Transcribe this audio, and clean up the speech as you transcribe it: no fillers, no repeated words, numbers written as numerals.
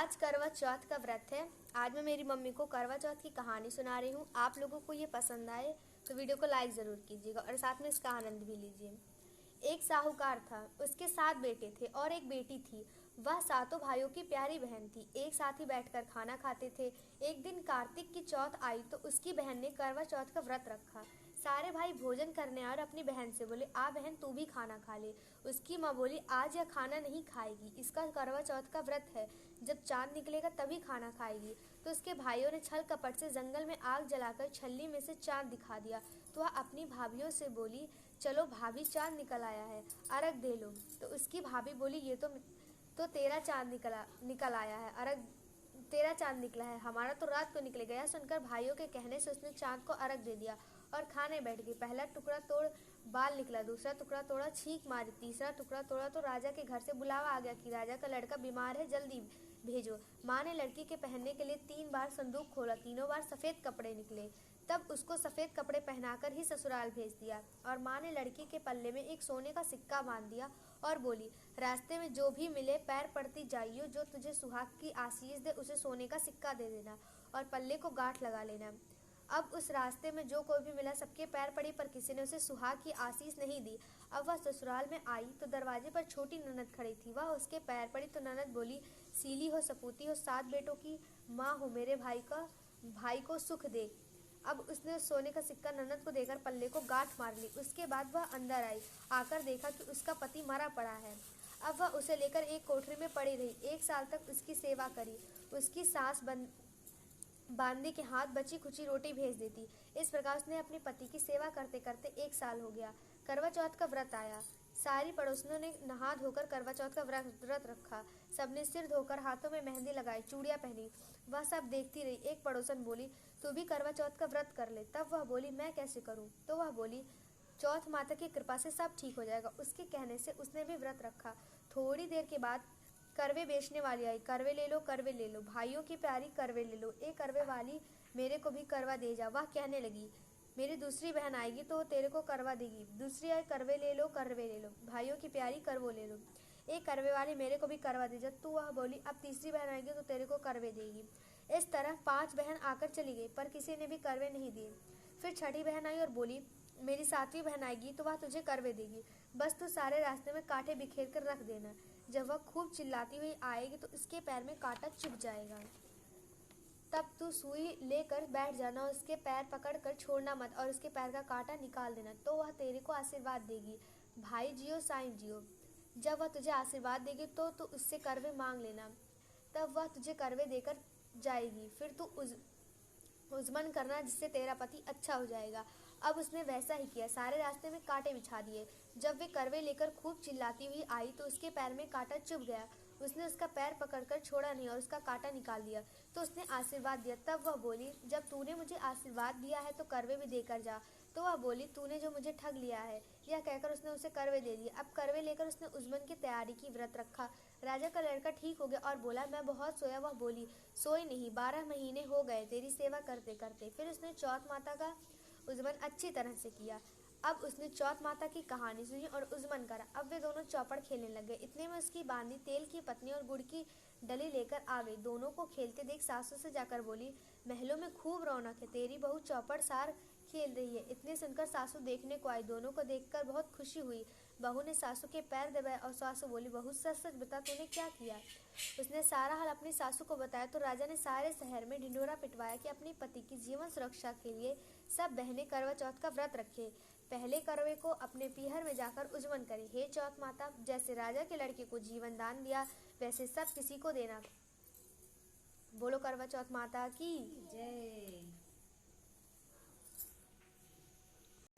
आज करवा चौथ का व्रत है। आज मैं मेरी मम्मी को करवा चौथ की कहानी सुना रही हूँ। आप लोगों को ये पसंद आए तो वीडियो को लाइक ज़रूर कीजिएगा और साथ में इसका आनंद भी लीजिए। एक साहूकार था, उसके 7 बेटे थे और एक बेटी थी। वह सातों भाइयों की प्यारी बहन थी। एक साथ ही बैठकर खाना खाते थे। एक दिन कार्तिक की चौथ आई तो उसकी बहन ने करवा चौथ का व्रत रखा। सारे भाई भोजन करने आए और अपनी बहन से बोले, आ बहन तू भी खाना खा ले। उसकी माँ बोली, आज यह खाना नहीं खाएगी, इसका करवा चौथ का व्रत है, जब चांद निकलेगा तभी खाना खाएगी। तो उसके भाइयों ने छल कपट से जंगल में आग जलाकर छल्ली में से चांद दिखा दिया। तो वह अपनी भाभीियों से बोली, चलो भाभी चांद निकल आया है, अर्घ दे लो। तो उसकी भाभी बोली, ये तो तेरा चांद निकल आया है, अर्घ तेरा चांद निकला है, हमारा तो रात को निकलेगा। यह सुनकर भाइयों के कहने से उसने चांद को अर्घ दे दिया और खाने बैठ गई। पहला टुकड़ा तोड़ बाल निकला, दूसरा टुकड़ा तोड़ा छींक मारी, तीसरा टुकड़ा तोड़ा तो राजा के घर से बुलावा आ गया कि राजा का लड़का बीमार है, जल्दी भेजो। माँ ने लड़की के पहनने के लिए 3 बार संदूक खोला, तीनों बार सफ़ेद कपड़े निकले। तब उसको सफ़ेद कपड़े पहनाकर ही ससुराल भेज दिया। और माँ ने लड़की के पल्ले में एक सोने का सिक्का बांध दिया और बोली, रास्ते में जो भी मिले पैर पड़ती जाइयो, जो तुझे सुहाग की आशीष दे उसे सोने का सिक्का दे देना और पल्ले को गांठ लगा लेना। अब उस रास्ते में जो कोई भी मिला सबके पैर पड़ी, पर किसी ने उसे सुहाग की आशीष नहीं दी। अब वह ससुराल में आई तो दरवाजे पर छोटी ननद खड़ी थी। वह उसके पैर पड़ी तो ननद बोली, सीली हो, सपूती हो, 7 बेटों की माँ हो, मेरे भाई को सुख दे। अब उसने सोने का सिक्का ननद को देकर पल्ले को गांठ मार ली। उसके बाद वह अंदर आई, आकर देखा कि उसका पति मरा पड़ा है। अब वह उसे लेकर एक कोठरी में पड़ी रही। 1 साल तक उसकी सेवा करी। उसकी सास बांदी के हाथ बची खुची रोटी भेज देती। इस प्रकार उसने अपने पति की सेवा करते करते 1 साल हो गया। करवा चौथ का व्रत आया। सारी पड़ोसियों ने नहा धोकर करवा चौथ का व्रत रखा। सबने सिर धोकर हाथों में मेहंदी लगाई, चूड़ियाँ पहनी। वह सब देखती रही। एक पड़ोसन बोली, तू भी करवा चौथ का व्रत कर ले। तब वह बोली, मैं कैसे करूं? तो वह बोली, चौथ माता की कृपा से सब ठीक हो जाएगा। उसके कहने से उसने भी व्रत रखा। थोड़ी देर के बाद करवे बेचने वाली आई। करवे ले लो, करवे ले लो, भाइयों की प्यारी करवे ले लो, एक करवे वाली मेरे को भी करवा दे जा। वह कहने लगी, मेरी दूसरी बहन आएगी तो तेरे को करवा देगी। दूसरी आई, करवे ले लो, करवे ले लो, भाइयों की प्यारी करवो ले लो, एक करवे वाली मेरे को भी करवा दे जा। तो वह बोली, अब तीसरी बहन आएगी तो तेरे को करवे देगी। इस तरह 5 बहन आकर चली गई, पर किसी ने भी करवे नहीं दिए। फिर छठी बहन आई और बोली, मेरी 7वीं बहन आएगी तो वह तुझे करवे देगी, बस तू सारे रास्ते में कांटे बिखेर कर रख देना। जब वह खूब चिल्लाती हुई आएगी तो उसके पैर में कांटा चुभ जाएगा। तब तू सुई लेकर बैठ जाना और उसके पैर पकड़कर छोड़ना मत और उसके पैर का कांटा निकाल देना, तो वह तेरे को आशीर्वाद देगी। भाई जियो, साईं जियो। जब वह तुझे आशीर्वाद देगी तो तू उससे करवे मांग लेना, तब वह तुझे करवे देकर जाएगी। फिर तू उजमन करना, जिससे तेरा पति अच्छा हो जाएगा। अब उसने वैसा ही किया। सारे रास्ते में कांटे बिछा दिए। जब वे करवे लेकर खूब चिल्लाती हुई आई तो उसके पैर में कांटा चुभ गया। उसने उसका पैर पकड़कर छोड़ा नहीं और उसका कांटा निकाल दिया। तो उसने आशीर्वाद दिया। तब वह बोली, जब तूने मुझे आशीर्वाद दिया है तो करवे भी देकर जा। तो वह बोली, तूने जो मुझे ठग लिया है। यह कहकर उसने उसे करवे दे दिए। अब करवे लेकर उसने उजमन की तैयारी की, व्रत रखा। राजा का लड़का ठीक हो गया और बोला, मैं बहुत सोया। वह बोली, सोई नहीं, 12 महीने हो गए तेरी सेवा करते करते। फिर उसने चौथ माता का उजमन अच्छी तरह से किया। अब उसने चौथ माता की कहानी सुनी और उजमन करा। अब वे दोनों चौपड़ खेलने लगे। इतने में उसकी बांदी तेल की पत्नी और गुड़ की डली लेकर आ गई। दोनों को खेलते देख सासू से जाकर बोली, महलों में खूब रौनक है, तेरी बहू चौपड़ सार खेल रही है। इतने सुनकर सासू देखने को आई। दोनों को देखकर बहुत खुशी हुई। बहू ने सासू के पैर दबाए और सासू बोली, बहू सच सच बता, तूने क्या किया? उसने सारा हाल अपनी सासू को बताया तो राजा ने सारे शहर में ढिंढोरा पिटवाया कि अपनी पति की जीवन सुरक्षा के लिए सब बहनें करवा चौथ का व्रत रखे। पहले करवे को अपने पीहर में जाकर उजमन करे। हे चौथ माता, जैसे राजा के लड़के को जीवन दान दिया वैसे सब किसी को देना। बोलो करवा चौथ माता की जय।